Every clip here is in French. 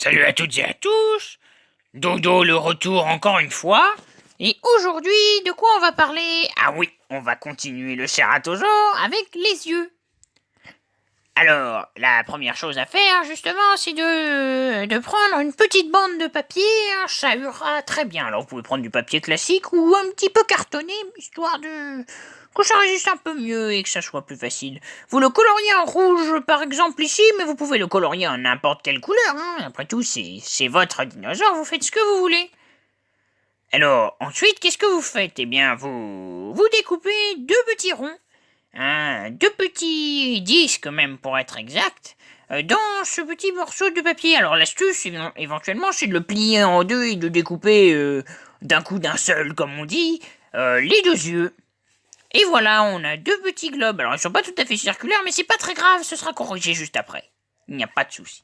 Salut à toutes et à tous, Dodo le retour encore une fois. Et aujourd'hui, de quoi on va parler? Ah oui, on va continuer le Ceratosaure Avec les yeux. Alors, la première chose à faire, Justement, c'est de prendre une petite bande de papier, ça ira très bien. alors vous pouvez prendre du papier classique Ou un petit peu cartonné, histoire de que ça résiste un peu mieux et que ça soit plus facile. Vous le coloriez en rouge, par exemple, ici, mais vous pouvez le colorier en n'importe quelle couleur. Après tout, c'est votre dinosaure, vous faites ce que vous voulez. Alors, ensuite, qu'est-ce que vous faites? Eh bien, vous découpez deux petits ronds, deux petits disques même pour être exact, dans ce petit morceau de papier. Alors l'astuce, éventuellement, c'est de le plier en deux et de découper d'un coup d'un seul, comme on dit, les deux yeux. Et voilà, on a deux petits globes. Alors ils sont pas tout à fait circulaires, mais c'est pas très grave, ce sera corrigé juste après. Il n'y a pas de souci.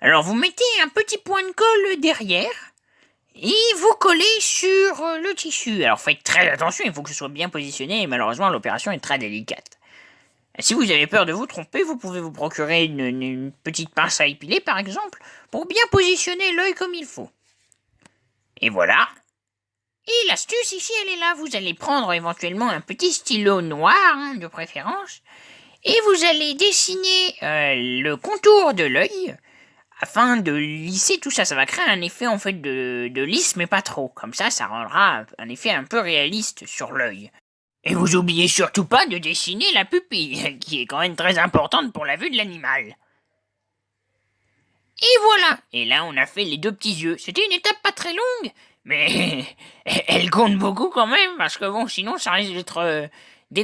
Alors vous mettez un petit point de colle derrière, et vous collez sur le tissu. Alors faites très attention, il faut que ce soit bien positionné, et malheureusement l'opération est très délicate. Si vous avez peur de vous tromper, vous pouvez vous procurer une petite pince à épiler par exemple, pour bien positionner l'œil comme il faut. Et voilà. Et l'astuce ici, elle est là. Vous allez prendre éventuellement un petit stylo noir, de préférence, et vous allez dessiner le contour de l'œil, afin de lisser tout ça. Ça va créer un effet en fait de lisse, mais pas trop. Comme ça rendra un effet un peu réaliste sur l'œil. Et vous oubliez surtout pas de dessiner la pupille, qui est quand même très importante pour la vue de l'animal. Et voilà. Et là, on a fait les deux petits yeux. C'était une étape pas très longue, mais elle compte beaucoup quand même, parce que bon, sinon ça risque d'être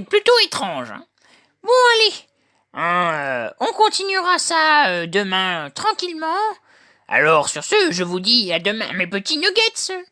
plutôt étrange. Bon, allez. On continuera ça demain tranquillement. Alors sur ce, je vous dis à demain mes petits nuggets.